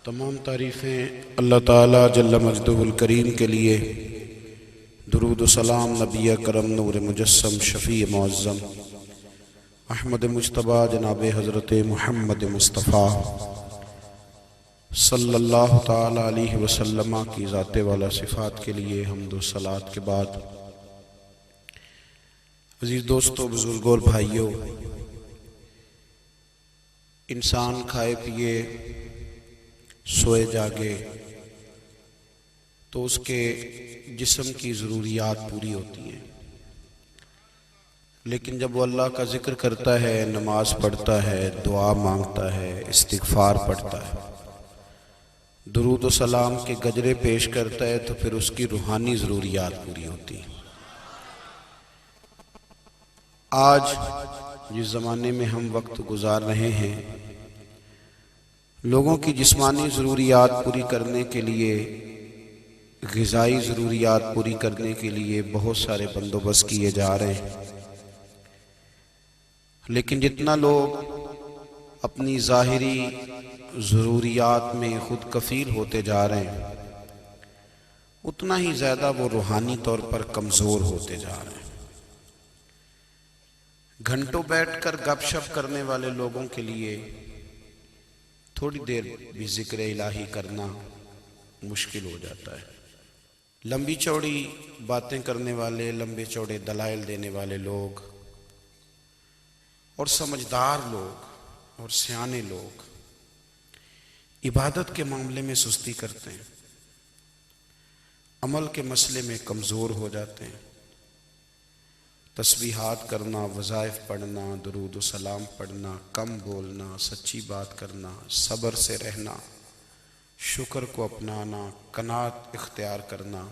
تمام تعریفیں اللہ تعالیٰ جل مجدہ الکریم کے لیے، درود و سلام نبی کرم نور مجسم شفیع معظم احمد مجتبیٰ جناب حضرت محمد مصطفیٰ صلی اللہ تعالیٰ علیہ وسلم کی ذات والا صفات کے لیے حمد و صلوات کے بعد، عزیز دوستو، بزرگوں اور بھائیوں، انسان کھائے پیے سوئے جاگے تو اس کے جسم کی ضروریات پوری ہوتی ہیں، لیکن جب وہ اللہ کا ذکر کرتا ہے، نماز پڑھتا ہے، دعا مانگتا ہے، استغفار پڑھتا ہے، درود و سلام کے گجرے پیش کرتا ہے، تو پھر اس کی روحانی ضروریات پوری ہوتی ہیں۔ آج جس زمانے میں ہم وقت گزار رہے ہیں، لوگوں کی جسمانی ضروریات پوری کرنے کے لیے، غذائی ضروریات پوری کرنے کے لیے بہت سارے بندوبست کیے جا رہے ہیں، لیکن جتنا لوگ اپنی ظاہری ضروریات میں خود کفیل ہوتے جا رہے ہیں، اتنا ہی زیادہ وہ روحانی طور پر کمزور ہوتے جا رہے ہیں۔ گھنٹوں بیٹھ کر گپ شپ کرنے والے لوگوں کے لیے تھوڑی دیر بھی ذکر الہی کرنا مشکل ہو جاتا ہے۔ لمبی چوڑی باتیں کرنے والے، لمبے چوڑے دلائل دینے والے لوگ اور سمجھدار لوگ اور سیانے لوگ عبادت کے معاملے میں سستی کرتے ہیں، عمل کے مسئلے میں کمزور ہو جاتے ہیں۔ تسبیحات کرنا، وظائف پڑھنا، درود و سلام پڑھنا، کم بولنا، سچی بات کرنا، صبر سے رہنا، شکر کو اپنانا، قناعت اختیار کرنا،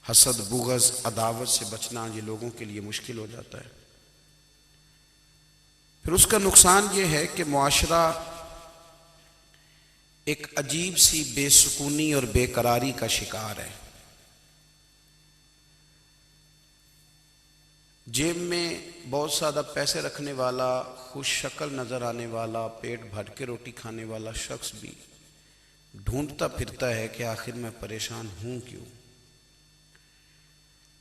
حسد، بغض، عداوت سے بچنا، یہ لوگوں کے لیے مشکل ہو جاتا ہے۔ پھر اس کا نقصان یہ ہے کہ معاشرہ ایک عجیب سی بے سکونی اور بے قراری کا شکار ہے۔ جیب میں بہت زیادہ پیسے رکھنے والا، خوش شکل نظر آنے والا، پیٹ بھر کے روٹی کھانے والا شخص بھی ڈھونڈتا پھرتا ہے کہ آخر میں پریشان ہوں کیوں۔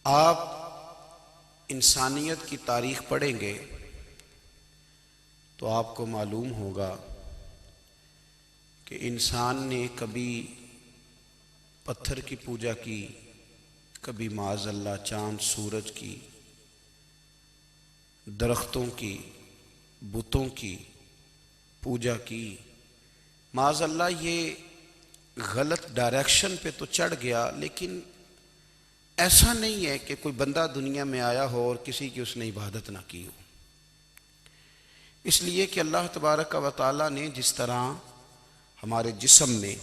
آپ انسانیت کی تاریخ پڑھیں گے تو آپ کو معلوم ہوگا کہ انسان نے کبھی پتھر کی پوجا کی، کبھی معاذ اللہ چاند سورج کی، درختوں کی، بتوں کی پوجا کی۔ معاذ اللہ یہ غلط ڈائریکشن پہ تو چڑھ گیا، لیکن ایسا نہیں ہے کہ کوئی بندہ دنیا میں آیا ہو اور کسی کی اس نے عبادت نہ کی ہو۔ اس لیے کہ اللہ تبارک و تعالیٰ نے جس طرح ہمارے جسم میں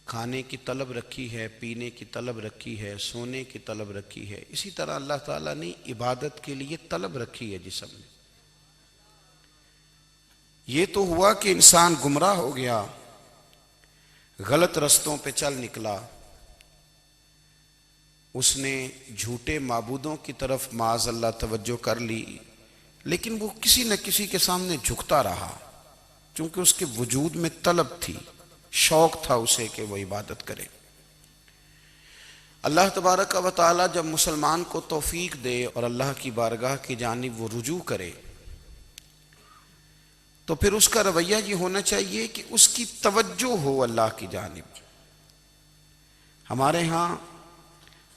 کھانے کی طلب رکھی ہے، پینے کی طلب رکھی ہے، سونے کی طلب رکھی ہے، اسی طرح اللہ تعالیٰ نے عبادت کے لیے طلب رکھی ہے جسم میں۔ یہ تو ہوا کہ انسان گمراہ ہو گیا، غلط رستوں پہ چل نکلا، اس نے جھوٹے معبودوں کی طرف معاذ اللہ توجہ کر لی، لیکن وہ کسی نہ کسی کے سامنے جھکتا رہا، چونکہ اس کے وجود میں طلب تھی، شوق تھا اسے کہ وہ عبادت کرے۔ اللہ تبارک و تعالی جب مسلمان کو توفیق دے اور اللہ کی بارگاہ کی جانب وہ رجوع کرے، تو پھر اس کا رویہ یہ ہونا چاہیے کہ اس کی توجہ ہو اللہ کی جانب۔ ہمارے ہاں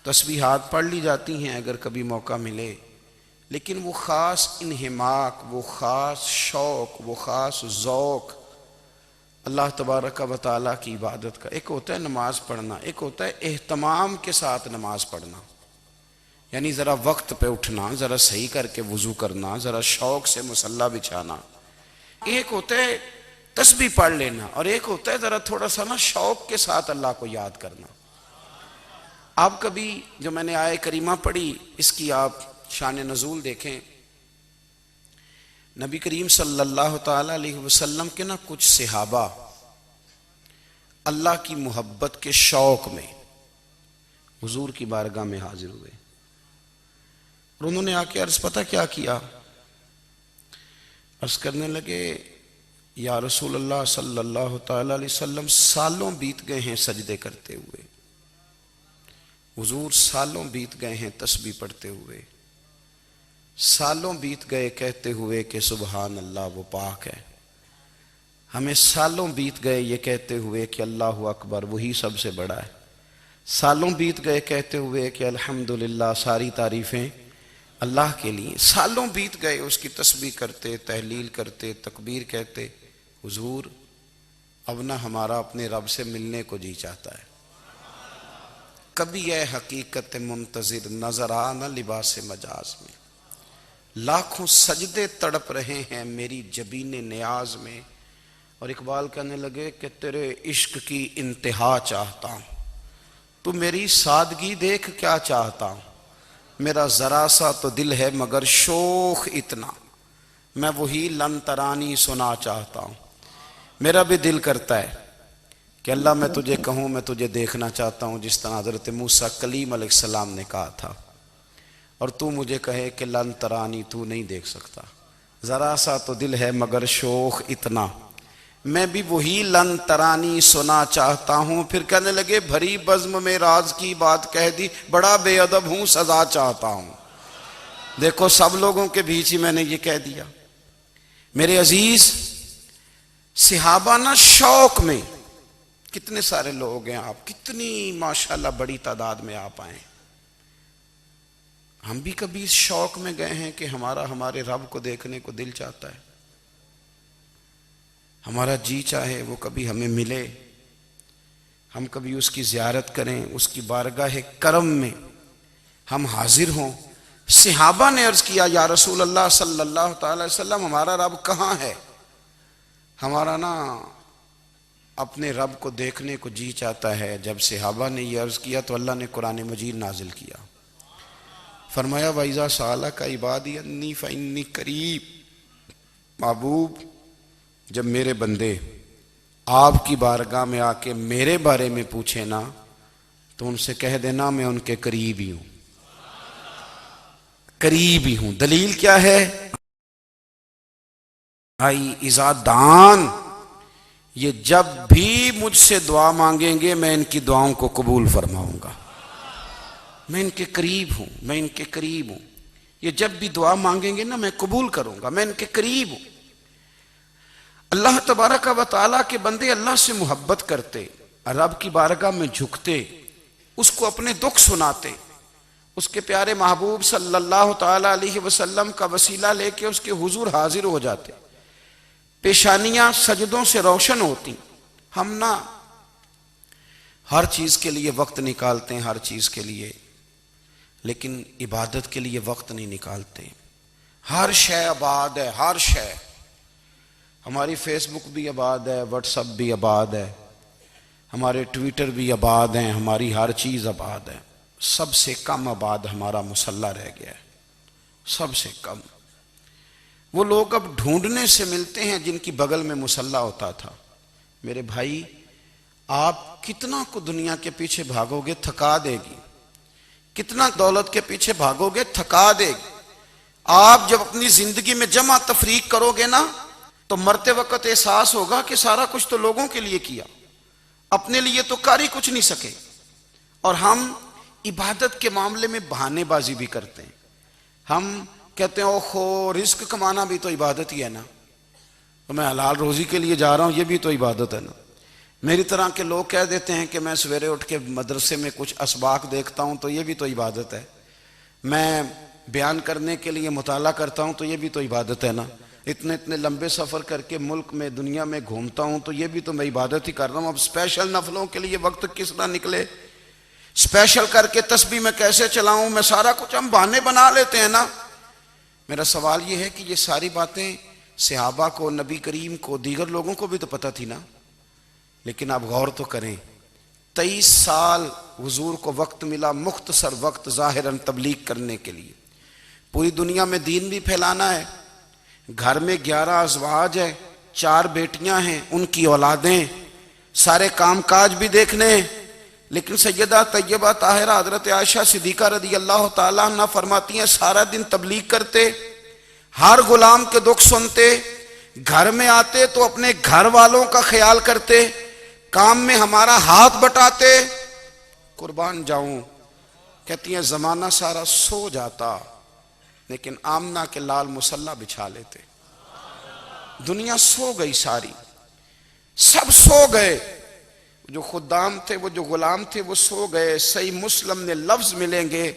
تسبیحات پڑھ لی جاتی ہیں اگر کبھی موقع ملے، لیکن وہ خاص انہماک، وہ خاص شوق، وہ خاص ذوق اللہ تبارک و تعالیٰ کی عبادت کا، ایک ہوتا ہے نماز پڑھنا، ایک ہوتا ہے اہتمام کے ساتھ نماز پڑھنا، یعنی ذرا وقت پہ اٹھنا، ذرا صحیح کر کے وضو کرنا، ذرا شوق سے مصلی بچھانا۔ ایک ہوتا ہے تسبیح پڑھ لینا، اور ایک ہوتا ہے ذرا تھوڑا سا نا شوق کے ساتھ اللہ کو یاد کرنا۔ آپ کبھی جو میں نے آیہ کریمہ پڑھی، اس کی آپ شان نزول دیکھیں۔ نبی کریم صلی اللہ تعالیٰ علیہ وسلم کے نا کچھ صحابہ اللہ کی محبت کے شوق میں حضور کی بارگاہ میں حاضر ہوئے، اور انہوں نے آ کے عرض پتہ کیا کیا؟ عرض کرنے لگے، یا رسول اللہ صلی اللہ تعالی علیہ وسلم سالوں بیت گئے ہیں سجدے کرتے ہوئے، حضور سالوں بیت گئے ہیں تسبیح پڑھتے ہوئے، سالوں بیت گئے کہتے ہوئے کہ سبحان اللہ وہ پاک ہے، ہمیں سالوں بیت گئے یہ کہتے ہوئے کہ اللہ اکبر وہی سب سے بڑا ہے، سالوں بیت گئے کہتے ہوئے کہ الحمدللہ ساری تعریفیں اللہ کے لیے، سالوں بیت گئے اس کی تسبیح کرتے، تحلیل کرتے، تکبیر کہتے۔ حضور اب نہ ہمارا اپنے رب سے ملنے کو جی چاہتا ہے، کبھی اے حقیقت منتظر نظر آ نہ لباس مجاز میں، لاکھوں سجدے تڑپ رہے ہیں میری جبین نیاز میں۔ اور اقبال کہنے لگے کہ تیرے عشق کی انتہا چاہتا ہوں، تو میری سادگی دیکھ کیا چاہتا ہوں، میرا ذرا سا تو دل ہے مگر شوق اتنا، میں وہی لن ترانی سنا چاہتا ہوں۔ میرا بھی دل کرتا ہے کہ اللہ میں تجھے کہوں میں تجھے دیکھنا چاہتا ہوں، جس طرح حضرت موسیٰ کلیم علیہ السلام نے کہا تھا، اور تو مجھے کہے کہ لن ترانی تو نہیں دیکھ سکتا، ذرا سا تو دل ہے مگر شوق اتنا، میں بھی وہی لن ترانی سنا چاہتا ہوں۔ پھر کہنے لگے بھری بزم میں راز کی بات کہہ دی، بڑا بے ادب ہوں سزا چاہتا ہوں۔ دیکھو سب لوگوں کے بیچ ہی میں نے یہ کہہ دیا۔ میرے عزیز صحابہ نا شوق میں، کتنے سارے لوگ ہیں آپ، کتنی ماشاءاللہ بڑی تعداد میں آپ آئیں، ہم بھی کبھی اس شوق میں گئے ہیں کہ ہمارے رب کو دیکھنے کو دل چاہتا ہے، ہمارا جی چاہے وہ کبھی ہمیں ملے، ہم کبھی اس کی زیارت کریں، اس کی بارگاہ کرم میں ہم حاضر ہوں۔ صحابہ نے عرض کیا یا رسول اللہ صلی اللہ تعالی وسلم ہمارا رب کہاں ہے؟ ہمارا نا اپنے رب کو دیکھنے کو جی چاہتا ہے۔ جب صحابہ نے یہ عرض کیا تو اللہ نے قرآن مجید نازل کیا، فرمایا وَإِذَا سَأَلَكَ عِبَادِي أَنِّي فَإِنِّي قَرِيبٌ، محبوب جب میرے بندے آپ کی بارگاہ میں آ کے میرے بارے میں پوچھے نا تو ان سے کہہ دینا میں ان کے قریب ہی ہوں، قریب ہی ہوں۔ دلیل کیا ہے؟ بھائی اذا دان، یہ جب بھی مجھ سے دعا مانگیں گے میں ان کی دعاؤں کو قبول فرماؤں گا، میں ان کے قریب ہوں، میں ان کے قریب ہوں، یہ جب بھی دعا مانگیں گے نا میں قبول کروں گا، میں ان کے قریب ہوں۔ اللہ تبارک و تعالیٰ کے بندے اللہ سے محبت کرتے، رب کی بارگاہ میں جھکتے، اس کو اپنے دکھ سناتے، اس کے پیارے محبوب صلی اللہ تعالیٰ علیہ وسلم کا وسیلہ لے کے اس کے حضور حاضر ہو جاتے، پیشانیاں سجدوں سے روشن ہوتی۔ ہم نا ہر چیز کے لیے وقت نکالتے ہیں، ہر چیز کے لیے، لیکن عبادت کے لیے وقت نہیں نکالتے۔ ہر شے آباد ہے، ہر شے، ہماری فیس بک بھی آباد ہے، واٹس ایپ بھی آباد ہے، ہمارے ٹویٹر بھی آباد ہیں، ہماری ہر چیز آباد ہے، سب سے کم آباد ہمارا مصلی رہ گیا ہے، سب سے کم۔ وہ لوگ اب ڈھونڈنے سے ملتے ہیں جن کی بغل میں مصلی ہوتا تھا۔ میرے بھائی آپ کتنا کو دنیا کے پیچھے بھاگو گے تھکا دے گی، کتنا دولت کے پیچھے بھاگو گے تھکا دے گی۔ آپ جب اپنی زندگی میں جمع تفریق کرو گے نا تو مرتے وقت احساس ہوگا کہ سارا کچھ تو لوگوں کے لیے کیا، اپنے لیے تو کر ہی کچھ نہیں سکے۔ اور ہم عبادت کے معاملے میں بہانے بازی بھی کرتے ہیں، ہم کہتے ہیں اوہو رزق کمانا بھی تو عبادت ہی ہے نا، تو میں حلال روزی کے لیے جا رہا ہوں یہ بھی تو عبادت ہے نا۔ میری طرح کے لوگ کہہ دیتے ہیں کہ میں سویرے اٹھ کے مدرسے میں کچھ اسباق دیکھتا ہوں تو یہ بھی تو عبادت ہے، میں بیان کرنے کے لیے مطالعہ کرتا ہوں تو یہ بھی تو عبادت ہے نا، اتنے لمبے سفر کر کے ملک میں دنیا میں گھومتا ہوں تو یہ بھی تو میں عبادت ہی کر رہا ہوں۔ اب اسپیشل نفلوں کے لیے وقت کس طرح نکلے، اسپیشل کر کے تسبیح میں کیسے چلاؤں، میں سارا کچھ ہم بہانے بنا لیتے ہیں نا۔ میرا سوال یہ ہے کہ یہ ساری باتیں صحابہ کو، نبی کریم کو، دیگر لوگوں کو بھی تو پتہ تھی نا، لیکن آپ غور تو کریں 23 سال حضور کو وقت ملا، مختصر وقت ظاہراً تبلیغ کرنے کے لیے، پوری دنیا میں دین بھی پھیلانا ہے۔ گھر میں 11 ازواج ہے، 4 بیٹیاں ہیں، ان کی اولادیں، سارے کام کاج بھی دیکھنے ہیں، لیکن سیدہ طیبہ طاہرہ حضرت عائشہ صدیقہ رضی اللہ تعالیٰ عنہ فرماتی ہیں سارا دن تبلیغ کرتے، ہر غلام کے دکھ سنتے، گھر میں آتے تو اپنے گھر والوں کا خیال کرتے، کام میں ہمارا ہاتھ بٹاتے. قربان جاؤں، کہتی ہیں زمانہ سارا سو جاتا لیکن آمنہ کے لال مصلی بچھا لیتے. دنیا سو گئی ساری، سب سو گئے، جو خدام تھے، وہ جو غلام تھے، وہ سو گئے. صحیح مسلم میں لفظ ملیں گے،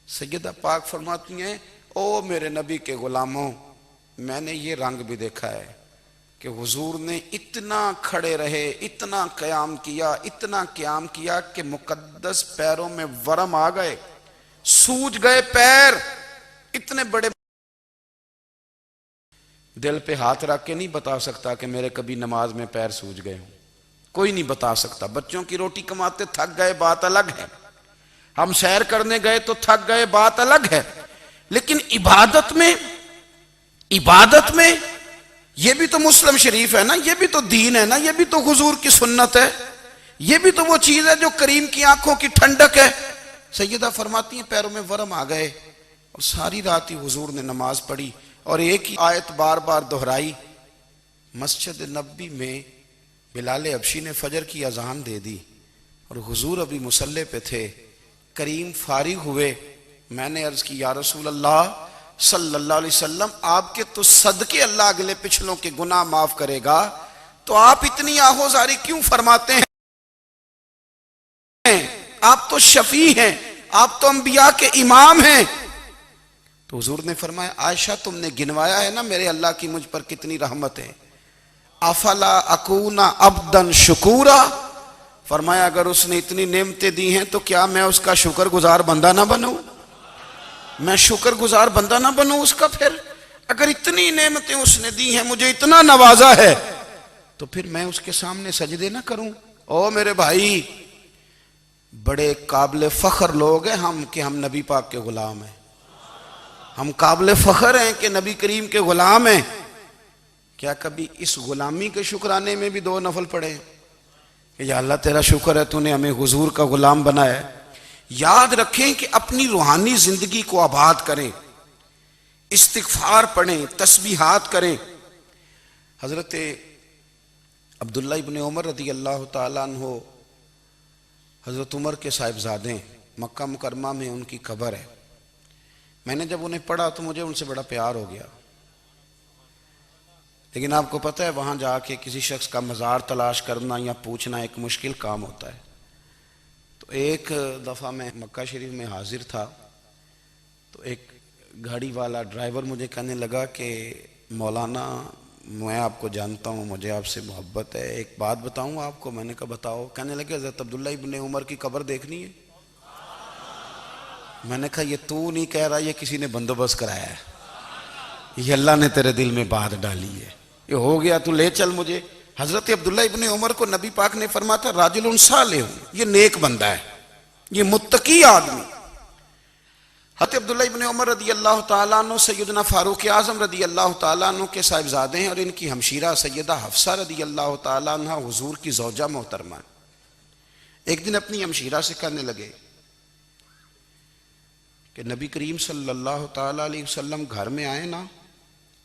سیدہ پاک فرماتی ہیں او میرے نبی کے غلاموں، میں نے یہ رنگ بھی دیکھا ہے کہ حضور نے اتنا کھڑے رہے، اتنا قیام کیا، اتنا قیام کیا کہ مقدس پیروں میں ورم آ گئے، سوج گئے پیر. اتنے بڑے دل پہ ہاتھ رکھ کے نہیں بتا سکتا کہ میرے کبھی نماز میں پیر سوج گئے ہوں، کوئی نہیں بتا سکتا. بچوں کی روٹی کماتے تھک گئے بات الگ ہے، ہم سیر کرنے گئے تو تھک گئے بات الگ ہے، لیکن عبادت میں یہ بھی تو مسلم شریف ہے نا، یہ بھی تو دین ہے نا، یہ بھی تو حضور کی سنت ہے، یہ بھی تو وہ چیز ہے جو کریم کی آنکھوں کی ٹھنڈک ہے. سیدہ فرماتی ہیں پیروں میں ورم آ گئے اور ساری رات ہی حضور نے نماز پڑھی اور ایک ہی آیت بار بار دہرائی. مسجد نبوی میں بلال حبشی نے فجر کی اذان دے دی اور حضور ابھی مصلی پہ تھے. کریم فارغ ہوئے، میں نے عرض کی یا رسول اللہ صلی اللہ علیہ وسلم، آپ کے تو صدقے اللہ اگلے پچھلوں کے گناہ معاف کرے گا، تو آپ اتنی آہوزاری کیوں فرماتے ہیں؟ آپ تو شفیع ہیں، آپ تو انبیاء کے امام ہیں. تو حضور نے فرمایا عائشہ تم نے گنوایا ہے نا میرے اللہ کی مجھ پر کتنی رحمت ہے. افلا اکون عبدا شکورا، فرمایا اگر اس نے اتنی نعمتیں دی ہیں تو کیا میں اس کا شکر گزار بندہ نہ بنوں؟ میں شکر گزار بندہ نہ بنوں اس کا؟ پھر اگر اتنی نعمتیں اس نے دی ہیں، مجھے اتنا نوازا ہے، تو پھر میں اس کے سامنے سجدے نہ کروں؟ او میرے بھائی، بڑے قابل فخر لوگ ہیں ہم کہ ہم نبی پاک کے غلام ہیں. ہم قابل فخر ہیں کہ نبی کریم کے غلام ہیں. کیا کبھی اس غلامی کے شکرانے میں بھی 2 نفل پڑھے کہ یا اللہ تیرا شکر ہے تو نے ہمیں حضور کا غلام بنایا ہے؟ یاد رکھیں کہ اپنی روحانی زندگی کو آباد کریں، استغفار پڑھیں، تسبیحات کریں. حضرت عبداللہ ابن عمر رضی اللہ تعالیٰ عنہ حضرت عمر کے صاحبزادے، مکہ مکرمہ میں ان کی قبر ہے. میں نے جب انہیں پڑھا تو مجھے ان سے بڑا پیار ہو گیا، لیکن آپ کو پتہ ہے وہاں جا کے کسی شخص کا مزار تلاش کرنا یا پوچھنا ایک مشکل کام ہوتا ہے. تو ایک دفعہ میں مکہ شریف میں حاضر تھا تو ایک گاڑی والا ڈرائیور مجھے کہنے لگا کہ مولانا میں آپ کو جانتا ہوں، مجھے آپ سے محبت ہے، ایک بات بتاؤں آپ کو؟ میں نے کہا بتاؤ. کہنے لگے حضرت عبداللہ ابن عمر کی قبر دیکھنی ہے. میں نے کہا یہ تو نہیں کہہ رہا، یہ کسی نے بندوبست کرایا ہے، یہ اللہ نے تیرے دل میں بات ڈالی ہے، یہ ہو گیا تو لے چل مجھے. حضرت عبداللہ ابن عمر کو نبی پاک نے فرمایا تھا راجل صالح، یہ نیک بندہ ہے، یہ متقی آدمی. حضرت عبداللہ ابن عمر رضی اللہ تعالیٰ عنہ سیدنا فاروق اعظم رضی اللہ تعالیٰ عنہ کے صاحبزادے ہیں اور ان کی ہمشیرہ سیدہ حفصہ رضی اللہ تعالیٰ عنہ حضور کی زوجہ محترمہ. ایک دن اپنی ہمشیرہ سے کہنے لگے کہ نبی کریم صلی اللہ تعالیٰ علیہ وسلم گھر میں آئے نا،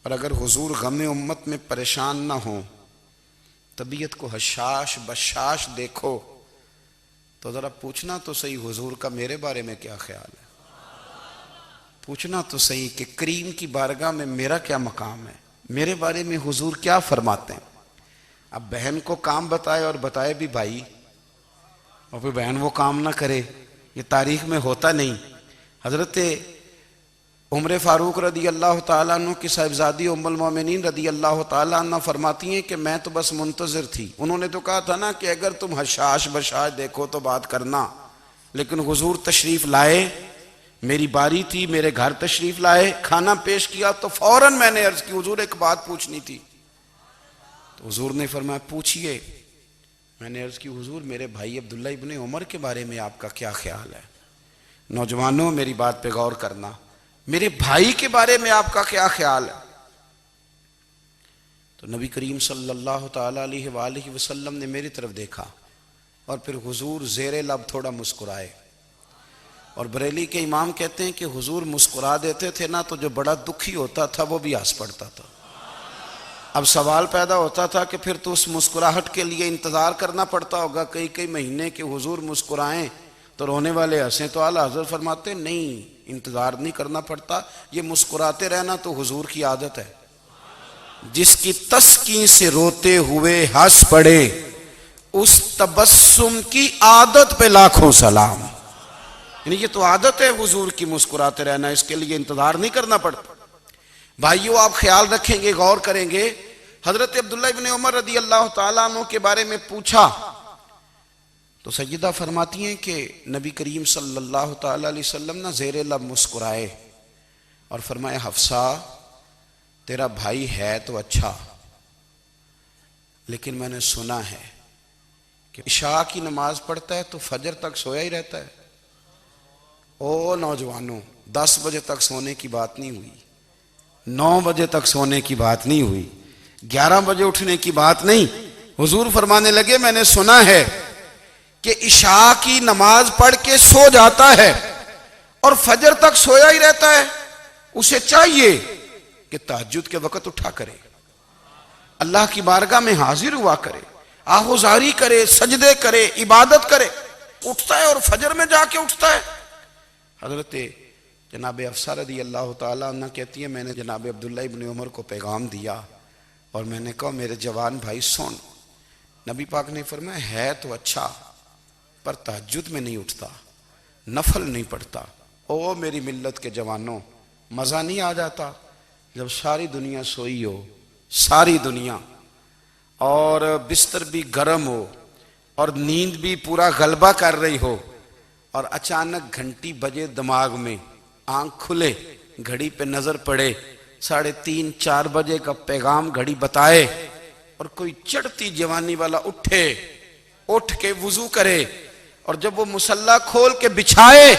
اور اگر حضور غم امت میں پریشان نہ ہوں، طبیعت کو حشاش بشاش دیکھو، تو ذرا پوچھنا تو صحیح حضور کا میرے بارے میں کیا خیال ہے، پوچھنا تو صحیح کہ کریم کی بارگاہ میں میرا کیا مقام ہے، میرے بارے میں حضور کیا فرماتے ہیں. اب بہن کو کام بتائے اور بتائے بھی بھائی، اور پھر بہن وہ کام نہ کرے، یہ تاریخ میں ہوتا نہیں. حضرت عمر فاروق رضی اللہ تعالیٰ عنہ کی صاحبزادی ام المومنین رضی اللہ تعالیٰ عنہ فرماتی ہیں کہ میں تو بس منتظر تھی. انہوں نے تو کہا تھا نا کہ اگر تم حشاش بشاش دیکھو تو بات کرنا، لیکن حضور تشریف لائے، میری باری تھی، میرے گھر تشریف لائے، کھانا پیش کیا تو فوراً میں نے عرض کی حضور ایک بات پوچھنی تھی. تو حضور نے فرمایا پوچھئے. میں نے عرض کی حضور میرے بھائی عبداللہ ابن عمر کے بارے میں آپ کا کیا خیال ہے؟ نوجوانوں میری بات پہ غور کرنا، میرے بھائی کے بارے میں آپ کا کیا خیال ہے؟ تو نبی کریم صلی اللہ تعالیٰ علیہ وآلہ وسلم نے میری طرف دیکھا اور پھر حضور زیر لب تھوڑا مسکرائے. اور بریلی کے امام کہتے ہیں کہ حضور مسکرا دیتے تھے نا تو جو بڑا دکھی ہوتا تھا وہ بھی ہنس پڑتا تھا. اب سوال پیدا ہوتا تھا کہ پھر تو اس مسکراہٹ کے لیے انتظار کرنا پڑتا ہوگا کئی کئی مہینے کہ حضور مسکرائیں تو رونے والے ہنسیں، تو اعلیٰ حضرت فرماتے ہیں نہیں، انتظار نہیں کرنا پڑتا، یہ مسکراتے رہنا تو حضور کی عادت ہے۔ جس کی تسکین سے روتے ہوئے ہنس پڑے اس تبسم کی عادت پہ لاکھوں سلام۔ یعنی یہ تو عادت ہے حضور کی مسکراتے رہنا، اس کے لیے انتظار نہیں کرنا پڑتا۔ بھائیو آپ خیال رکھیں گے، غور کریں گے، حضرت عبداللہ ابن عمر رضی اللہ تعالیٰ عنہ کے بارے میں پوچھا تو سیدہ فرماتی ہیں کہ نبی کریم صلی اللہ تعالیٰ علیہ وسلم نہ زیر لب مسکرائے اور فرمایا حفصہ تیرا بھائی ہے تو اچھا، لیکن میں نے سنا ہے کہ عشاء کی نماز پڑھتا ہے تو فجر تک سویا ہی رہتا ہے۔ او نوجوانوں، 10 بجے تک سونے کی بات نہیں ہوئی، 9 بجے تک سونے کی بات نہیں ہوئی، 11 بجے اٹھنے کی بات نہیں۔ حضور فرمانے لگے میں نے سنا ہے کہ عشاء کی نماز پڑھ کے سو جاتا ہے اور فجر تک سویا ہی رہتا ہے، اسے چاہیے کہ تہجد کے وقت اٹھا کرے، اللہ کی بارگاہ میں حاضر ہوا کرے، آہوزاری کرے، سجدے کرے، عبادت کرے۔ اٹھتا ہے اور فجر میں جا کے اٹھتا ہے۔ حضرت جناب حفصہ رضی اللہ تعالیٰ عنہ کہتی ہے میں نے جناب عبداللہ ابن عمر کو پیغام دیا اور میں نے کہا میرے جوان بھائی سن، نبی پاک نے فرمایا ہے تو اچھا پر تہجد میں نہیں اٹھتا، نفل نہیں پڑھتا۔ او میری ملت کے جوانوں، مزہ نہیں آ جاتا جب ساری دنیا سوئی ہو، ساری دنیا، اور بستر بھی گرم ہو اور نیند بھی پورا غلبہ کر رہی ہو، اور اچانک گھنٹی بجے دماغ میں، آنکھ کھلے، گھڑی پہ نظر پڑے، 3:30 4 بجے کا پیغام گھڑی بتائے، اور کوئی چڑھتی جوانی والا اٹھ کے وضو کرے، اور جب وہ مصلی کھول کے بچھائے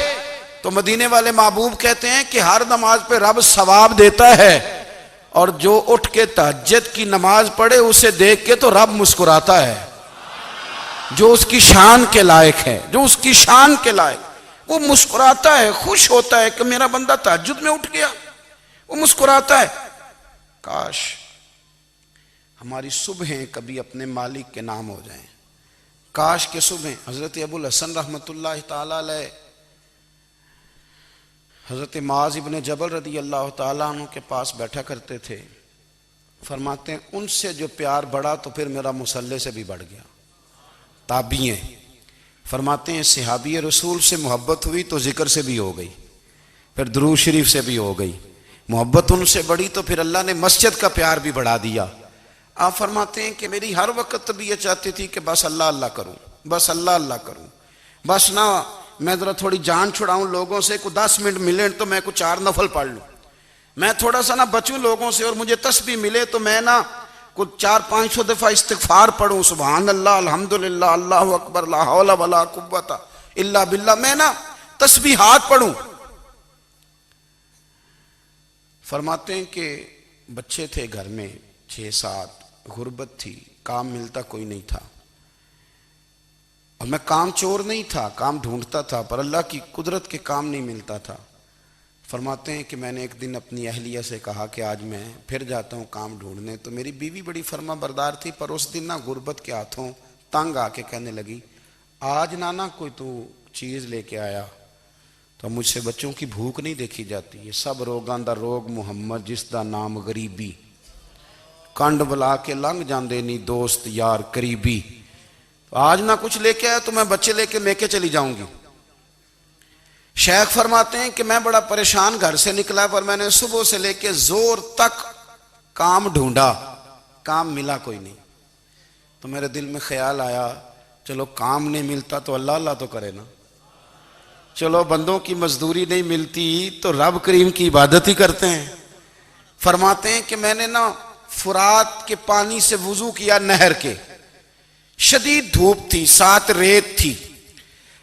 تو مدینے والے محبوب کہتے ہیں کہ ہر نماز پہ رب ثواب دیتا ہے، اور جو اٹھ کے تہجد کی نماز پڑھے اسے دیکھ کے تو رب مسکراتا ہے، جو اس کی شان کے لائق ہے، جو اس کی شان کے لائق، وہ مسکراتا ہے، خوش ہوتا ہے کہ میرا بندہ تہجد میں اٹھ گیا، وہ مسکراتا ہے۔ کاش ہماری صبحیں کبھی اپنے مالک کے نام ہو جائیں، کاش کے صبح۔ حضرت ابو الحسن رحمۃ اللہ تعالیٰ علیہ حضرت معاذ ابن جبل رضی اللہ تعالیٰ عنہ کے پاس بیٹھا کرتے تھے، فرماتے ہیں ان سے جو پیار بڑھا تو پھر میرا مصلی سے بھی بڑھ گیا۔ تابعی ہیں، فرماتے ہیں صحابی رسول سے محبت ہوئی تو ذکر سے بھی ہو گئی، پھر درود شریف سے بھی ہو گئی، محبت ان سے بڑھی تو پھر اللہ نے مسجد کا پیار بھی بڑھا دیا۔ آپ فرماتے ہیں کہ میری ہر وقت طبیعت چاہتی تھی کہ بس اللہ اللہ کروں، بس اللہ اللہ کروں، بس نہ میں ذرا تھوڑی جان چھڑاؤں لوگوں سے، کوئی 10 منٹ ملے تو میں کچھ 4 نفل پڑھ لوں، میں تھوڑا سا نہ بچوں لوگوں سے، اور مجھے تسبیح ملے تو میں نہ کچھ 400-500 دفعہ استغفار پڑھوں، سبحان اللہ، الحمدللہ، اللہ اکبر، لا حول ولا قوت الا باللہ، میں نہ تسبیحات پڑھوں۔ فرماتے ہیں کہ بچے تھے گھر میں 6-7، غربت تھی، کام ملتا کوئی نہیں تھا، اور میں کام چور نہیں تھا، کام ڈھونڈتا تھا، پر اللہ کی قدرت کے کام نہیں ملتا تھا۔ فرماتے ہیں کہ میں نے ایک دن اپنی اہلیہ سے کہا کہ آج میں پھر جاتا ہوں کام ڈھونڈنے، تو میری بیوی بڑی فرما بردار تھی، پر اس دن نہ غربت کے ہاتھوں تنگ آ کے کہنے لگی آج نانا کوئی تو چیز لے کے آیا، تو مجھ سے بچوں کی بھوک نہیں دیکھی جاتی، یہ سب روگاں دا روگ محمد جس دا نام غریبی، کنڈ بلا کے لنگ جاندے نہیں دوست یار قریبی، آج نہ کچھ لے کے آیا تو میں بچے لے کے چلی جاؤں گی۔ شیخ فرماتے ہیں کہ میں بڑا پریشان گھر سے نکلا، پر میں نے صبح سے لے کے زور تک کام ڈھونڈا، کام ملا کوئی نہیں، تو میرے دل میں خیال آیا چلو کام نہیں ملتا تو اللہ اللہ تو کرے نا، چلو بندوں کی مزدوری نہیں ملتی تو رب کریم کی عبادت ہی کرتے ہیں۔ فرماتے ہیں کہ میں نے نا فرات کے پانی سے وضو کیا، نہر کے، شدید دھوپ تھی، ساتھ ریت تھی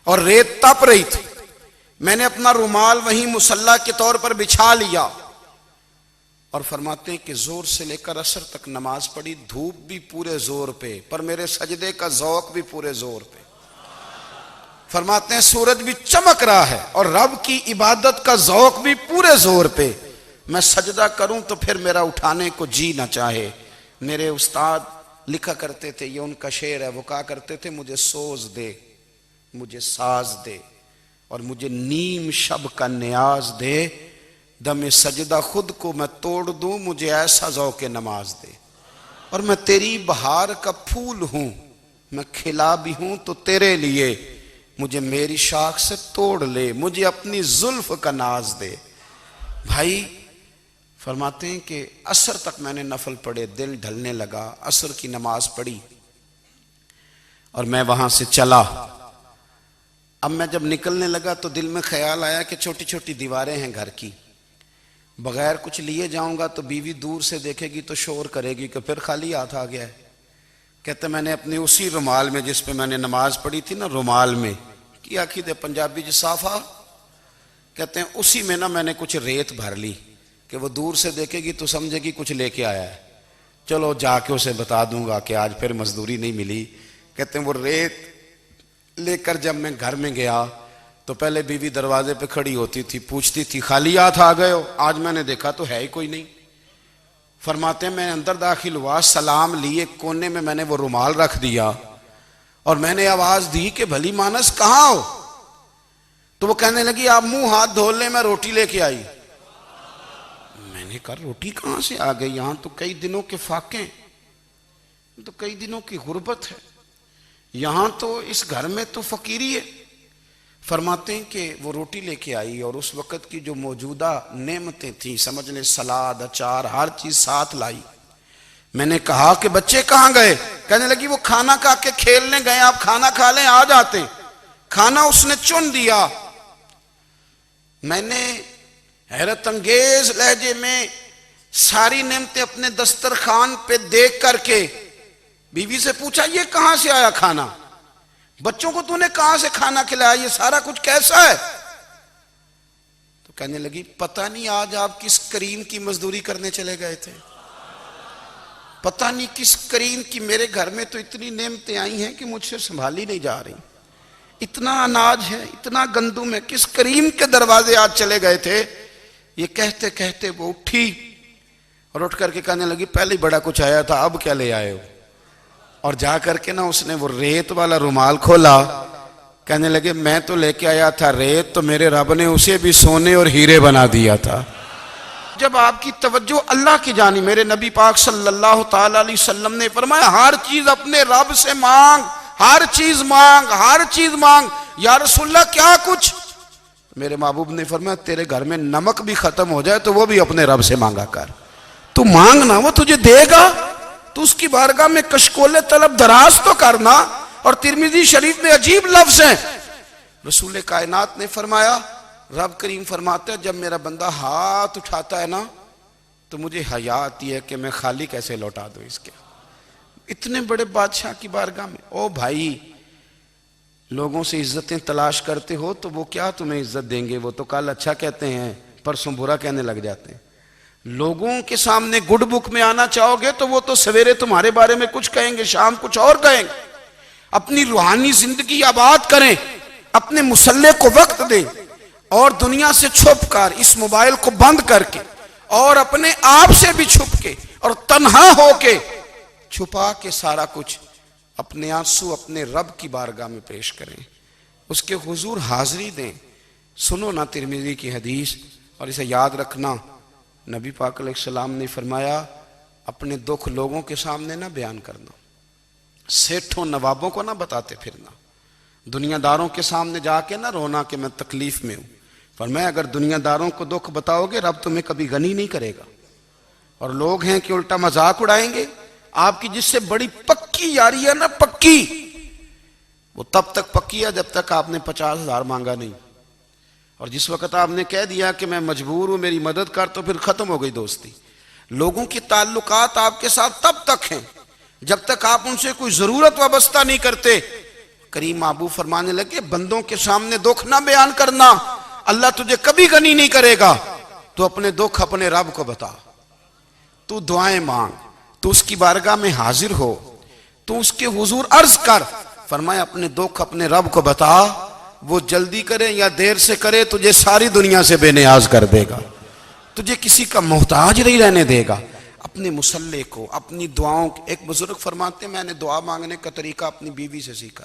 اور ریت تپ رہی تھی، میں نے اپنا رومال وہیں مصلی کے طور پر بچھا لیا، اور فرماتے ہیں کہ زور سے لے کر عصر تک نماز پڑھی، دھوپ بھی پورے زور پہ، پر میرے سجدے کا ذوق بھی پورے زور پہ۔ فرماتے ہیں سورج بھی چمک رہا ہے اور رب کی عبادت کا ذوق بھی پورے زور پہ، میں سجدہ کروں تو پھر میرا اٹھانے کو جی نہ چاہے، میرے استاد لکھا کرتے تھے، یہ ان کا شعر ہے، وہ کہا کرتے تھے مجھے سوز دے، مجھے ساز دے، اور مجھے نیم شب کا نیاز دے، دم سجدہ خود کو میں توڑ دوں، مجھے ایسا ذوق نماز دے، اور میں تیری بہار کا پھول ہوں، میں کھلا بھی ہوں تو تیرے لیے، مجھے میری شاخ سے توڑ لے، مجھے اپنی زلف کا ناز دے۔ بھائی فرماتے ہیں کہ عصر تک میں نے نفل پڑھے، دل ڈھلنے لگا، عصر کی نماز پڑھی اور میں وہاں سے چلا۔ اب میں جب نکلنے لگا تو دل میں خیال آیا کہ چھوٹی چھوٹی دیواریں ہیں گھر کی، بغیر کچھ لیے جاؤں گا تو بیوی دور سے دیکھے گی تو شور کرے گی کہ پھر خالی ہاتھ آ گیا ہے۔ کہتے میں نے اپنی اسی رومال میں جس پہ میں نے نماز پڑھی تھی نا، رومال میں کی آخی دے پنجابی صافہ کہتے ہیں، اسی میں نا میں نے کچھ ریت بھر لی کہ وہ دور سے دیکھے گی تو سمجھے گی کچھ لے کے آیا ہے، چلو جا کے اسے بتا دوں گا کہ آج پھر مزدوری نہیں ملی۔ کہتے ہیں وہ ریت لے کر جب میں گھر میں گیا تو پہلے بیوی دروازے پہ کھڑی ہوتی تھی، پوچھتی تھی خالی ہاتھ آ گئے ہو؟ آج میں نے دیکھا تو ہے ہی کوئی نہیں۔ فرماتے ہیں میں اندر داخل ہوا، سلام لیے، کونے میں میں نے وہ رومال رکھ دیا اور میں نے آواز دی کہ بھلی مانس کہاں ہو؟ تو وہ کہنے لگی آپ منہ ہاتھ دھو لیں، میں روٹی لے کے آئی۔ میں نے کہا روٹی کہاں سے آ گئی؟ یہاں تو کئی دنوں کے فاقے، تو کئی دنوں کی غربت ہے، یہاں تو اس گھر میں تو فقیری ہے۔ فرماتے ہیں کہ وہ روٹی لے کے آئی اور اس وقت کی جو موجودہ نعمتیں تھیں، سمجھ لیں سلاد، اچار، ہر چیز ساتھ لائی۔ میں نے کہا کہ بچے کہاں گئے؟ کہنے لگی وہ کھانا کھا کے کھیلنے گئے، آپ کھانا کھا لیں آ جاتے۔ کھانا اس نے چن دیا۔ میں نے حیرت انگیز لہجے میں ساری نعمتیں اپنے دسترخوان پہ دیکھ کر کے بیوی سے پوچھا یہ کہاں سے آیا کھانا؟ بچوں کو تو نے کہاں سے کھانا کھلایا؟ یہ سارا کچھ کیسا ہے؟ تو کہنے لگی پتہ نہیں آج آپ کس کریم کی مزدوری کرنے چلے گئے تھے، پتہ نہیں کس کریم کی، میرے گھر میں تو اتنی نعمتیں آئی ہیں کہ مجھ سے سنبھالی نہیں جا رہی، اتنا اناج ہے، اتنا گندم ہے، کس کریم کے دروازے آج چلے گئے تھے؟ یہ کہتے کہتے وہ اٹھی اور اٹھ کر کے کہنے لگی پہلے بڑا کچھ آیا تھا، اب کیا لے آئے ہو؟ اور جا کر کے نا اس نے وہ ریت والا رومال کھولا، کہنے لگے میں تو لے کے آیا تھا ریت، تو میرے رب نے اسے بھی سونے اور ہیرے بنا دیا تھا۔ جب آپ کی توجہ اللہ کی جانب، میرے نبی پاک صلی اللہ تعالی علیہ وسلم نے فرمایا ہر چیز اپنے رب سے مانگ، ہر چیز مانگ، ہر چیز مانگ۔ یا رسول اللہ کیا کچھ؟ میرے محبوب نے فرمایا تیرے گھر میں نمک بھی ختم ہو جائے تو وہ بھی اپنے رب سے مانگا کر، تو مانگنا وہ تجھے دے گا، تو اس کی بارگاہ میں کشکول طلب دراز تو کرنا۔ اور ترمذی شریف میں عجیب لفظ ہیں، رسول کائنات نے فرمایا، رب کریم فرماتا ہے جب میرا بندہ ہاتھ اٹھاتا ہے نا تو مجھے حیا آتی ہے کہ میں خالی کیسے لوٹا دوں اس کے، اتنے بڑے بادشاہ کی بارگاہ میں۔ او بھائی لوگوں سے عزتیں تلاش کرتے ہو تو وہ کیا تمہیں عزت دیں گے؟ وہ تو کل اچھا کہتے ہیں پرسوں برا کہنے لگ جاتے ہیں۔ لوگوں کے سامنے گڈ بک میں آنا چاہو گے تو وہ تو سویرے تمہارے بارے میں کچھ کہیں گے، شام کچھ اور کہیں گے۔ اپنی روحانی زندگی آباد کریں، اپنے مسلح کو وقت دیں، اور دنیا سے چھپ کر اس موبائل کو بند کر کے اور اپنے آپ سے بھی چھپ کے اور تنہا ہو کے چھپا کے سارا کچھ اپنے آنسو اپنے رب کی بارگاہ میں پیش کریں، اس کے حضور حاضری دیں۔ سنو نا ترمذی کی حدیث، اور اسے یاد رکھنا، نبی پاک علیہ السلام نے فرمایا اپنے دکھ لوگوں کے سامنے نہ بیان کرنا، سیٹھوں نوابوں کو نہ بتاتے پھرنا، دنیا داروں کے سامنے جا کے نہ رونا کہ میں تکلیف میں ہوں۔ فرمایا اگر دنیا داروں کو دکھ بتاؤ گے رب تمہیں کبھی غنی نہیں کرے گا، اور لوگ ہیں کہ الٹا مذاق اڑائیں گے۔ آپ کی جس سے بڑی پکی یاری ہے نا، پکی، وہ تب تک پکی ہے جب تک آپ نے 50,000 مانگا نہیں، اور جس وقت آپ نے کہہ دیا کہ میں مجبور ہوں میری مدد کر تو پھر ختم ہو گئی دوستی۔ لوگوں کے تعلقات آپ کے ساتھ تب تک ہیں جب تک آپ ان سے کوئی ضرورت وابستہ نہیں کرتے۔ کریم محبوب فرمانے لگے بندوں کے سامنے دکھ نہ بیان کرنا، اللہ تجھے کبھی غنی نہیں کرے گا، تو اپنے دکھ اپنے رب کو بتا، تو دعائیں مانگ، تو اس کی بارگاہ میں حاضر ہو، تو اس کے حضور عرض کر۔ فرمایا اپنے دکھ اپنے رب کو بتا، وہ جلدی کرے یا دیر سے کرے تجھے ساری دنیا سے بے نیاز کر دے گا، تجھے کسی کا محتاج نہیں رہنے دے گا۔ اپنے مسلح کو، اپنی دعاؤں کو. ایک بزرگ فرماتے ہیں میں نے دعا مانگنے کا طریقہ اپنی بیوی سے سیکھا.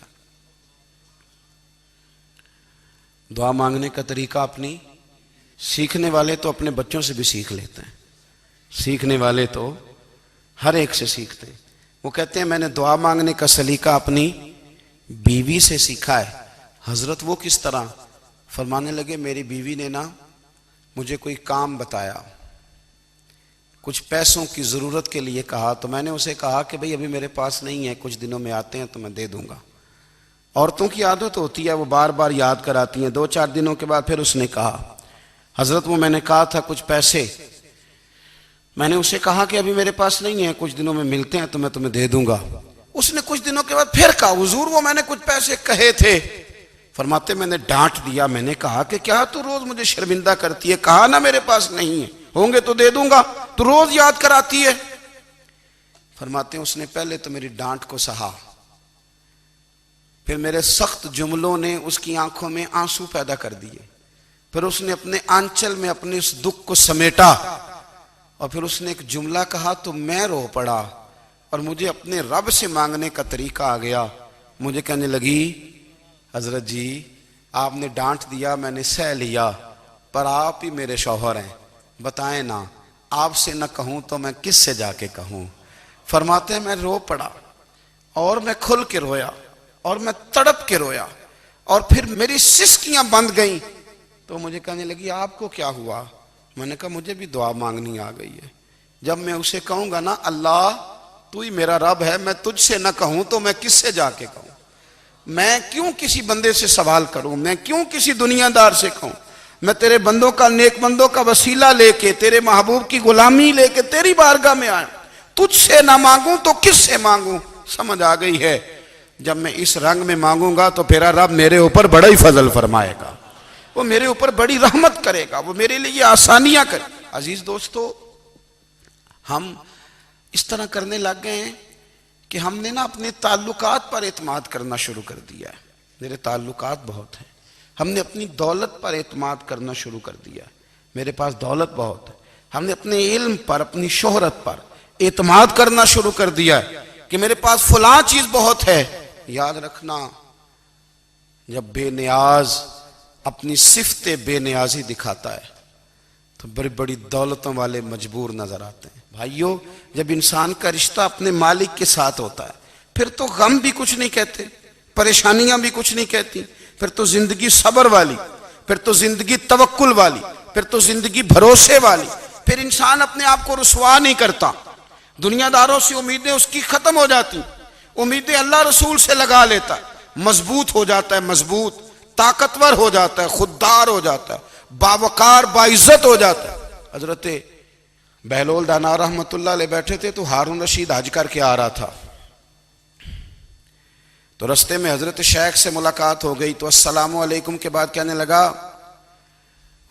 دعا مانگنے کا طریقہ اپنی، سیکھنے والے تو اپنے بچوں سے بھی سیکھ لیتے ہیں، سیکھنے والے تو ہر ایک سے سیکھتے ہیں. وہ کہتے ہیں میں نے دعا مانگنے کا سلیقہ اپنی بیوی سے سیکھا ہے. حضرت وہ کس طرح؟ فرمانے لگے میری بیوی نے نا مجھے کوئی کام بتایا، کچھ پیسوں کی ضرورت کے لیے کہا، تو میں نے اسے کہا کہ بھئی ابھی میرے پاس نہیں ہے، کچھ دنوں میں آتے ہیں تو میں دے دوں گا. عورتوں کی عادت ہوتی ہے وہ بار بار یاد کراتی ہیں. 2-4 دنوں کے بعد پھر اس نے کہا حضرت وہ میں نے کہا تھا کچھ پیسے، میں نے اسے کہا کہ ابھی میرے پاس نہیں ہے، کچھ دنوں میں ملتے ہیں تو میں تمہیں دے دوں گا. اس نے کچھ دنوں کے بعد پھر کہا حضور وہ میں نے کچھ پیسے کہے تھے. فرماتے میں نے ڈانٹ دیا، میں نے کہا کہ کیا تو روز مجھے شرمندہ کرتی ہے، کہا نا میرے پاس نہیں ہے، ہوں گے تو دے دوں گا، تو روز یاد کراتی ہے. فرماتے ہیں اس نے پہلے تو میری ڈانٹ کو سہا، پھر میرے سخت جملوں نے اس کی آنکھوں میں آنسو پیدا کر دیے، پھر اس نے اپنے آنچل میں اپنے اس دکھ کو سمیٹا، اور پھر اس نے ایک جملہ کہا تو میں رو پڑا، اور مجھے اپنے رب سے مانگنے کا طریقہ آ گیا. مجھے کہنے لگی حضرت جی آپ نے ڈانٹ دیا میں نے سہ لیا، پر آپ ہی میرے شوہر ہیں، بتائیں نا آپ سے نہ کہوں تو میں کس سے جا کے کہوں. فرماتے ہیں میں رو پڑا، اور میں کھل کے رویا، اور میں تڑپ کے رویا، اور پھر میری سسکیاں بند گئیں. تو مجھے کہنے لگی آپ کو کیا ہوا؟ میں نے کہا مجھے بھی دعا مانگنی آ گئی ہے. جب میں اسے کہوں گا نا اللہ تو ہی میرا رب ہے، میں تجھ سے نہ کہوں تو میں کس سے جا کے کہوں؟ میں کیوں کسی بندے سے سوال کروں؟ میں کیوں کسی دنیا دار سے کہوں؟ میں تیرے بندوں کا، نیک بندوں کا وسیلہ لے کے، تیرے محبوب کی غلامی لے کے تیری بارگاہ میں آیا، تجھ سے نہ مانگوں تو کس سے مانگوں؟ سمجھ آ گئی ہے. جب میں اس رنگ میں مانگوں گا تو پھر رب میرے اوپر بڑا ہی فضل فرمائے گا، وہ میرے اوپر بڑی رحمت کرے گا، وہ میرے لیے آسانیاں کرے. عزیز دوستو ہم اس طرح کرنے لگ گئے ہیں کہ ہم نے نا اپنے تعلقات پر اعتماد کرنا شروع کر دیا ہے. میرے تعلقات بہت ہیں. ہم نے اپنی دولت پر اعتماد کرنا شروع کر دیا ہے، میرے پاس دولت بہت ہے. ہم نے اپنے علم پر، اپنی شہرت پر اعتماد کرنا شروع کر دیا ہے کہ میرے پاس فلاں چیز بہت ہے. یاد رکھنا جب بے نیاز اپنی صفت بے نیازی دکھاتا ہے تو بڑی بڑی دولتوں والے مجبور نظر آتے ہیں. بھائیو جب انسان کا رشتہ اپنے مالک کے ساتھ ہوتا ہے پھر تو غم بھی کچھ نہیں کہتے، پریشانیاں بھی کچھ نہیں کہتی، پھر تو زندگی صبر والی، پھر تو زندگی توکل والی، پھر تو زندگی بھروسے والی. پھر انسان اپنے آپ کو رسوا نہیں کرتا، دنیا داروں سے امیدیں اس کی ختم ہو جاتی، امیدیں اللہ رسول سے لگا لیتا ہے، مضبوط ہو جاتا ہے، مضبوط، طاقتور ہو جاتا ہے، خوددار ہو جاتا ہے، باوقار باعزت ہو جاتا ہے. حضرت بہلول دانا رحمت اللہ علیہ بیٹھے تھے تو ہارون رشید حج کر کے آ رہا تھا، تو رستے میں حضرت شیخ سے ملاقات ہو گئی تو السلام علیکم کے بعد کہنے لگا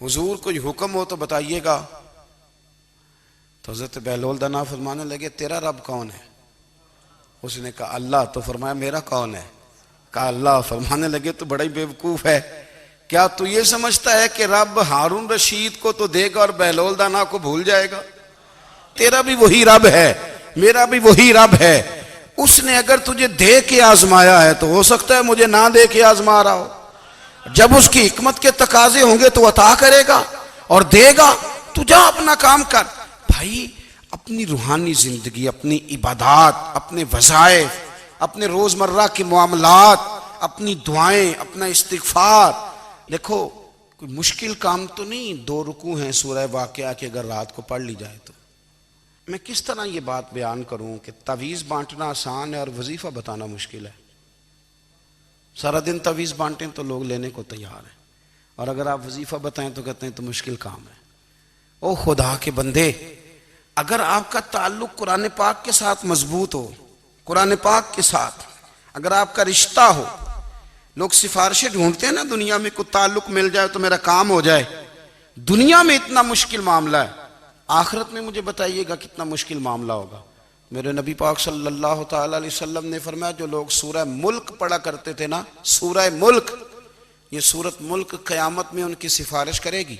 حضور کوئی حکم ہو تو بتائیے گا. تو حضرت بہلول دانا فرمانے لگے تیرا رب کون ہے؟ اس نے کہا اللہ. تو فرمایا میرا کون ہے؟ کہا اللہ. فرمانے لگے تو بڑا ہی بیوقوف ہے، کیا تو یہ سمجھتا ہے کہ رب ہارون رشید کو تو دے گا اور بہلول دانا کو بھول جائے گا؟ تیرا بھی وہی رب ہے، میرا بھی وہی رب ہے. اس نے اگر تجھے دے کے آزمایا ہے تو ہو سکتا ہے مجھے نہ دے کے آزما رہا ہو. جب اس کی حکمت کے تقاضے ہوں گے تو عطا کرے گا اور دے گا. تو جا اپنا کام کر. بھائی اپنی روحانی زندگی، اپنی عبادات، اپنے وظائف، اپنے روزمرہ کے معاملات، اپنی دعائیں، اپنا استغفار. دیکھو کوئی مشکل کام تو نہیں، 2 رکوع ہیں سورہ واقعہ کہ اگر رات کو پڑھ لی جائے تو. میں کس طرح یہ بات بیان کروں کہ تعویذ بانٹنا آسان ہے اور وظیفہ بتانا مشکل ہے. سارا دن تعویذ بانٹیں تو لوگ لینے کو تیار ہیں، اور اگر آپ وظیفہ بتائیں تو کہتے ہیں تو مشکل کام ہے. او خدا کے بندے، اگر آپ کا تعلق قرآن پاک کے ساتھ مضبوط ہو، قرآن پاک کے ساتھ اگر آپ کا رشتہ ہو، لوگ سفارشیں ڈھونڈتے ہیں نا دنیا میں، کوئی تعلق مل جائے تو میرا کام ہو جائے. دنیا میں اتنا مشکل معاملہ ہے، آخرت میں مجھے بتائیے گا کتنا مشکل معاملہ ہوگا. میرے نبی پاک صلی اللہ تعالی علیہ وسلم نے فرمایا جو لوگ سورہ ملک پڑھا کرتے تھے نا، سورہ ملک، یہ سورت ملک قیامت میں ان کی سفارش کرے گی.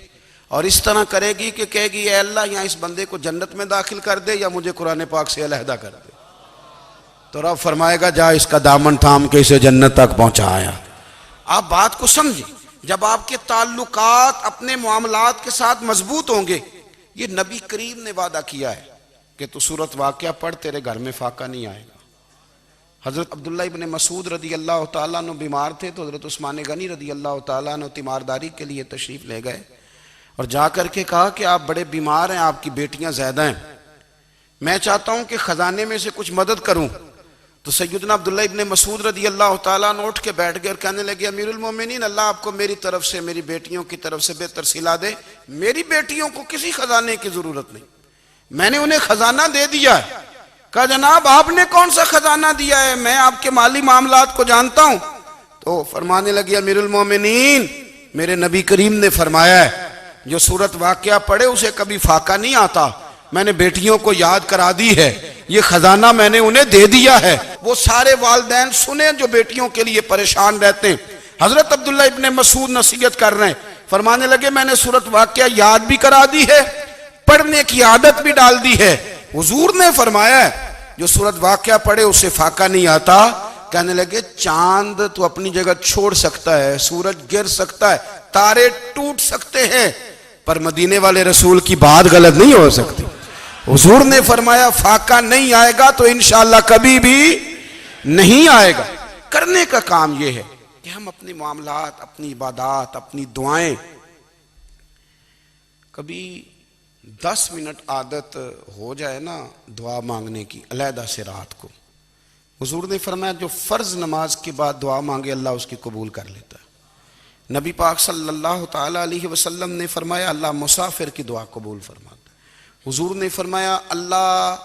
اور اس طرح کرے گی کہ کہے گی اے اللہ یہاں اس بندے کو جنت میں داخل کر دے یا مجھے قرآن پاک سے علیحدہ کر دے. تو رب فرمائے گا جا اس کا دامن تھام کے اسے جنت تک پہنچایا. آپ بات کو سمجھیں. جب آپ کے تعلقات اپنے معاملات کے ساتھ مضبوط ہوں گے، یہ نبی کریم نے وعدہ کیا ہے کہ تو سورت واقعہ پڑھ تیرے گھر میں فاقہ نہیں آئے گا. حضرت عبداللہ ابن مسعود رضی اللہ تعالیٰ عنہ بیمار تھے تو حضرت عثمان غنی رضی اللہ تعالیٰ عنہ تیمارداری کے لیے تشریف لے گئے اور جا کر کے کہا کہ آپ بڑے بیمار ہیں، آپ کی بیٹیاں زیادہ ہیں، میں چاہتا ہوں کہ خزانے میں سے کچھ مدد کروں. تو سیدنا عبداللہ ابن مسعود رضی اللہ تعالیٰ عنہ اٹھ کے بیٹھ گئے اور کہنے لگے امیر المومنین، اللہ آپ کو میری طرف سے میری بیٹیوں کی طرف سے بہتر صلہ دے. میری بیٹیوں کو کسی خزانے کی ضرورت نہیں، میں نے انہیں خزانہ دے دیا ہے. کہا جناب آپ نے کون سا خزانہ دیا ہے، میں آپ کے مالی معاملات کو جانتا ہوں. تو فرمانے لگے امیر المومنین، میرے نبی کریم نے فرمایا ہے جو سورت واقعہ پڑھے اسے کبھی فاقہ نہیں آتا. میں نے بیٹیوں کو یاد کرا دی ہے، یہ خزانہ میں نے انہیں دے دیا ہے. وہ سارے والدین سنیں جو بیٹیوں کے لیے پریشان رہتے ہیں. حضرت عبداللہ ابن مسعود نصیحت کر رہے ہیں، فرمانے لگے میں نے سورت واقعہ یاد بھی کرا دی ہے، پڑھنے کی عادت بھی ڈال دی ہے. حضور نے فرمایا ہے جو سورت واقعہ پڑھے اسے فاقہ نہیں آتا. کہنے لگے چاند تو اپنی جگہ چھوڑ سکتا ہے، سورج گر سکتا ہے، تارے ٹوٹ سکتے ہیں، پر مدینے والے رسول کی بات غلط نہیں ہو سکتی. حضور نے فرمایا فاقہ نہیں آئے گا تو انشاءاللہ کبھی بھی نہیں آئے گا. کرنے کا کام یہ ہے کہ ہم اپنے معاملات، اپنی عبادات، اپنی دعائیں کبھی 10 منٹ عادت ہو جائے نا دعا مانگنے کی علیحدہ سے رات کو. حضور نے فرمایا جو فرض نماز کے بعد دعا مانگے اللہ اس کی قبول کر لیتا ہے. نبی پاک صلی اللہ تعالیٰ علیہ وسلم نے فرمایا اللہ مسافر کی دعا قبول فرماتا ہے. حضور نے فرمایا اللہ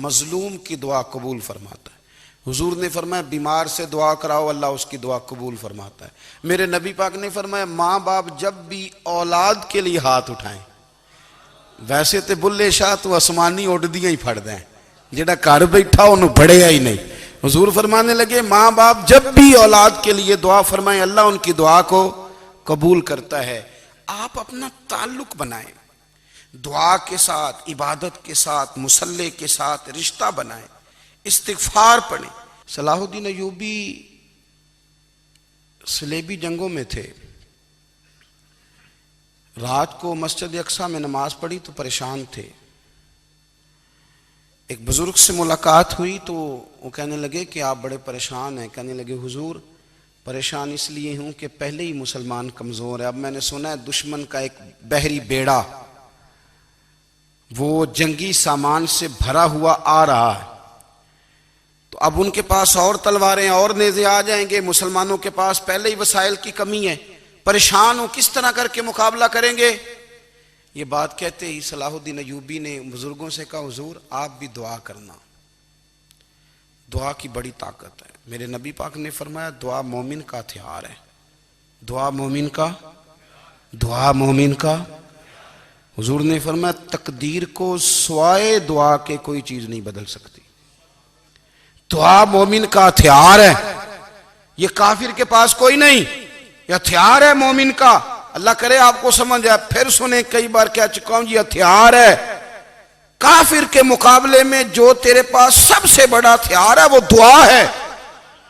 مظلوم کی دعا قبول فرماتا ہے. حضور نے فرمایا بیمار سے دعا کراؤ اللہ اس کی دعا قبول فرماتا ہے. میرے نبی پاک نے فرمایا ماں باپ جب بھی اولاد کے لیے ہاتھ اٹھائیں، ویسے تے بلے شاہ تو آسمانی اڈ دیاں ہی پھڑ دیں، جڑا گھر بیٹھا انہوں بڑھیا ہی نہیں. حضور فرمانے لگے ماں باپ جب بھی اولاد کے لیے دعا فرمائیں اللہ ان کی دعا کو قبول کرتا ہے. آپ اپنا تعلق بنائیں دعا کے ساتھ، عبادت کے ساتھ، مصلی کے ساتھ رشتہ بنائیں، استغفار پڑھیں. صلاح الدین ایوبی صلیبی جنگوں میں تھے، رات کو مسجد اقصیٰ میں نماز پڑھی تو پریشان تھے. ایک بزرگ سے ملاقات ہوئی تو وہ کہنے لگے کہ آپ بڑے پریشان ہیں. کہنے لگے حضور پریشان اس لیے ہوں کہ پہلے ہی مسلمان کمزور ہے، اب میں نے سنا ہے دشمن کا ایک بحری بیڑا وہ جنگی سامان سے بھرا ہوا آ رہا ہے، تو اب ان کے پاس اور تلواریں اور نیزے آ جائیں گے، مسلمانوں کے پاس پہلے ہی وسائل کی کمی ہے، پریشان ہوں کس طرح کر کے مقابلہ کریں گے. یہ بات کہتے ہی صلاح الدین ایوبی نے بزرگوں سے کہا حضور آپ بھی دعا کرنا، دعا کی بڑی طاقت ہے. میرے نبی پاک نے فرمایا دعا مومن کا ہتھیار ہے، دعا مومن کا. حضور نے فرمایا تقدیر کو سوائے دعا کے کوئی چیز نہیں بدل سکتی. دعا مومن کا ہتھیار ہے، یہ کافر کے پاس کوئی نہیں، یہ ہتھیار ہے مومن کا. اللہ کرے آپ کو سمجھ آئے. پھر سنیں کئی بار کہہ چکا ہوں یہ ہتھیار ہے. کافر کے مقابلے میں جو تیرے پاس سب سے بڑا ہتھیار ہے وہ دعا ہے.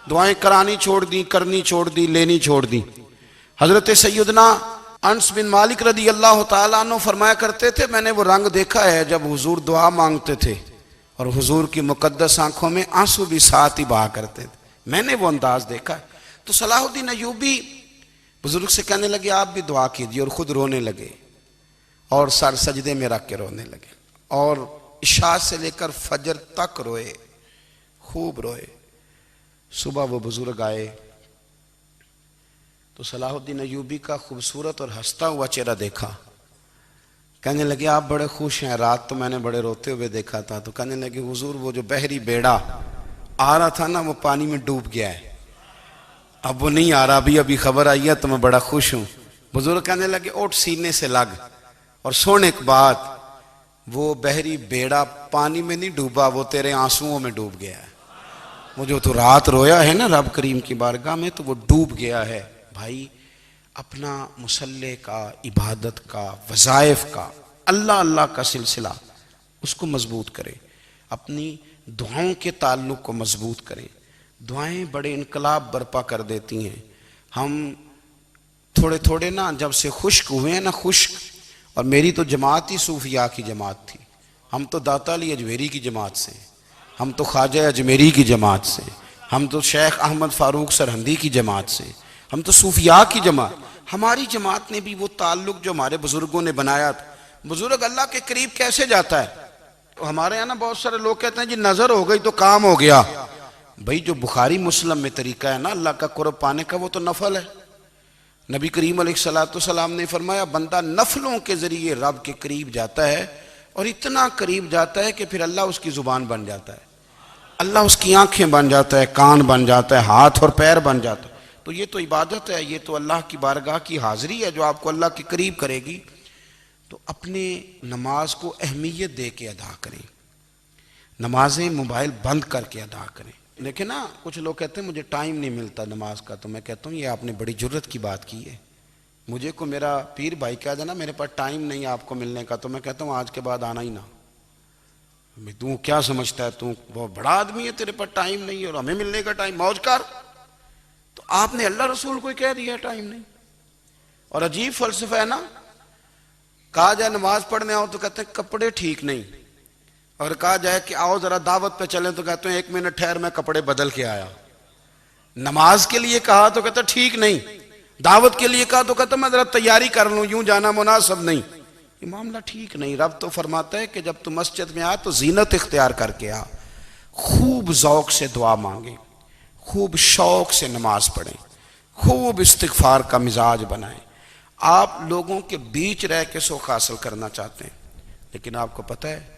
دعائیں کرانی چھوڑ دی، کرنی چھوڑ دی، لینی چھوڑ دی. حضرت سیدنا انس بن مالک رضی اللہ تعالیٰ عنہ فرمایا کرتے تھے میں نے وہ رنگ دیکھا ہے جب حضور دعا مانگتے تھے اور حضور کی مقدس آنکھوں میں آنسو بھی ساتھ ہی بہا کرتے تھے، میں نے وہ انداز دیکھا ہے. تو صلاح الدین ایوبی بزرگ سے کہنے لگے آپ بھی دعا کیجیے، اور خود رونے لگے اور سر سجدے میں رکھ کے رونے لگے اور عشاء سے لے کر فجر تک روئے، خوب روئے. صبح وہ بزرگ آئے تو صلاح الدین ایوبی کا خوبصورت اور ہنستا ہوا چہرہ دیکھا. کہنے لگے آپ بڑے خوش ہیں، رات تو میں نے بڑے روتے ہوئے دیکھا تھا. تو کہنے لگے حضور وہ جو بحری بیڑا آ رہا تھا نا وہ پانی میں ڈوب گیا ہے، اب وہ نہیں آ رہا، ابھی خبر آئی ہے تو میں بڑا خوش ہوں. بزرگ کہنے لگے اوٹ سینے سے لگ، اور سن ایک بات، وہ بحری بیڑا پانی میں نہیں ڈوبا، وہ تیرے آنسوؤں میں ڈوب گیا ہے. وہ جو تو رات رویا ہے نا رب کریم کی بارگاہ میں تو وہ ڈوب گیا ہے. بھائی اپنا مصلی کا، عبادت کا، وظائف کا، اللہ اللہ کا سلسلہ اس کو مضبوط کرے، اپنی دعاؤں کے تعلق کو مضبوط کریں۔ دعائیں بڑے انقلاب برپا کر دیتی ہیں۔ ہم تھوڑے تھوڑے نا جب سے خشک ہوئے ہیں نا، خشک، اور میری تو جماعت ہی صوفیاء کی جماعت تھی، ہم تو داتا علی اجمیری کی جماعت سے، ہم تو خواجہ اجمیری کی جماعت سے، ہم تو شیخ احمد فاروق سرہندی کی جماعت سے، ہم تو صوفیاء کی جماعت۔ ہماری جماعت نے بھی وہ تعلق جو ہمارے بزرگوں نے بنایا تھا۔ بزرگ اللہ کے قریب کیسے جاتا ہے؟ ہمارے یہاں نا بہت سارے لوگ کہتے ہیں جی نظر ہو گئی تو کام ہو گیا۔ بھئی جو بخاری مسلم میں طریقہ ہے نا اللہ کا قرب پانے کا، وہ تو نفل ہے۔ نبی کریم علیہ السلام نے فرمایا بندہ نفلوں کے ذریعے رب کے قریب جاتا ہے، اور اتنا قریب جاتا ہے کہ پھر اللہ اس کی زبان بن جاتا ہے، اللہ اس کی آنکھیں بن جاتا ہے، کان بن جاتا ہے، ہاتھ اور پیر بن جاتا ہے۔ تو یہ تو عبادت ہے، یہ تو اللہ کی بارگاہ کی حاضری ہے جو آپ کو اللہ کے قریب کرے گی۔ تو اپنے نماز کو اہمیت دے کے ادا کریں، نمازیں موبائل بند کر کے ادا کریں۔ لیکن نا کچھ لوگ کہتے ہیں مجھے ٹائم نہیں ملتا نماز کا، تو میں کہتا ہوں یہ آپ نے بڑی جرت کی بات کی ہے۔ مجھے کو میرا پیر بھائی کہہ دینا میرے پاس ٹائم نہیں آپ کو ملنے کا، تو میں کہتا ہوں آج کے بعد آنا ہی نہ۔ تو کیا سمجھتا ہے، تو بہت بڑا آدمی ہے، تیرے پاس ٹائم نہیں ہے اور ہمیں ملنے کا ٹائم، موج کر۔ تو آپ نے اللہ رسول کو کہہ دیا ٹائم نہیں۔ اور عجیب فلسفہ ہے نا، کہا جائے نماز پڑھنے آؤ تو کہتے ہیں کپڑے ٹھیک نہیں، اور کہا جائے کہ آؤ ذرا دعوت پہ چلیں تو کہتے ہیں 1 منٹ ٹھہر میں کپڑے بدل کے آیا۔ نماز کے لیے کہا تو کہتا ٹھیک نہیں، دعوت کے لیے کہا تو کہتا میں ذرا تیاری کر لوں، یوں جانا مناسب نہیں۔ یہ معاملہ ٹھیک نہیں۔ رب تو فرماتا ہے کہ جب تم مسجد میں آ تو زینت اختیار کر کے آ، خوب ذوق سے دعا مانگیں، خوب شوق سے نماز پڑھیں، خوب استغفار کا مزاج بنائیں۔ آپ لوگوں کے بیچ رہ کے سوکھ حاصل کرنا چاہتے ہیں، لیکن آپ کو پتہ ہے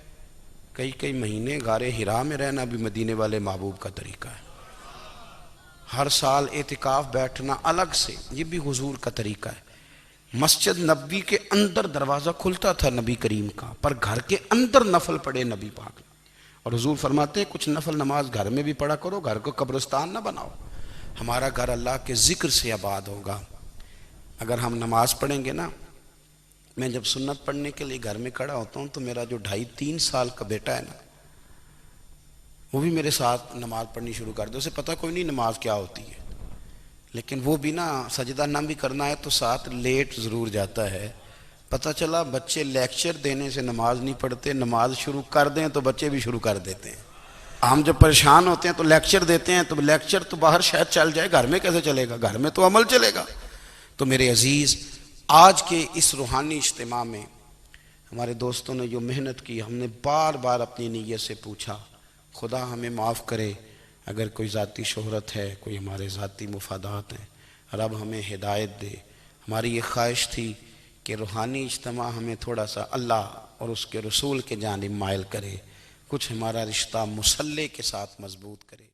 کئی مہینے غار حرا میں رہنا بھی مدینے والے محبوب کا طریقہ ہے۔ ہر سال اعتکاف بیٹھنا الگ سے، یہ بھی حضور کا طریقہ ہے۔ مسجد نبی کے اندر دروازہ کھلتا تھا نبی کریم کا، پر گھر کے اندر نفل پڑے نبی پاک نے۔ اور حضور فرماتے ہیں کچھ نفل نماز گھر میں بھی پڑھا کرو، گھر کو قبرستان نہ بناؤ۔ ہمارا گھر اللہ کے ذکر سے آباد ہوگا اگر ہم نماز پڑھیں گے نا۔ میں جب سنت پڑھنے کے لیے گھر میں کھڑا ہوتا ہوں تو میرا جو 2.5-3 سال کا بیٹا ہے نا، وہ بھی میرے ساتھ نماز پڑھنی شروع کر دے۔ اسے پتہ کوئی نہیں نماز کیا ہوتی ہے، لیکن وہ بھی نا سجدہ نہ بھی کرنا ہے تو ساتھ لیٹ ضرور جاتا ہے۔ پتہ چلا بچے لیکچر دینے سے نماز نہیں پڑھتے، نماز شروع کر دیں تو بچے بھی شروع کر دیتے ہیں۔ ہم جب پریشان ہوتے ہیں تو لیکچر دیتے ہیں، تو لیکچر تو باہر شاید چل جائے، گھر میں کیسے چلے گا؟ گھر میں تو عمل چلے گا۔ تو میرے عزیز، آج کے اس روحانی اجتماع میں ہمارے دوستوں نے جو محنت کی، ہم نے بار بار اپنی نیت سے پوچھا خدا ہمیں معاف کرے اگر کوئی ذاتی شہرت ہے، کوئی ہمارے ذاتی مفادات ہیں، رب ہمیں ہدایت دے۔ ہماری یہ خواہش تھی کہ روحانی اجتماع ہمیں تھوڑا سا اللہ اور اس کے رسول کے جانب مائل کرے، کچھ ہمارا رشتہ مصلی کے ساتھ مضبوط کرے۔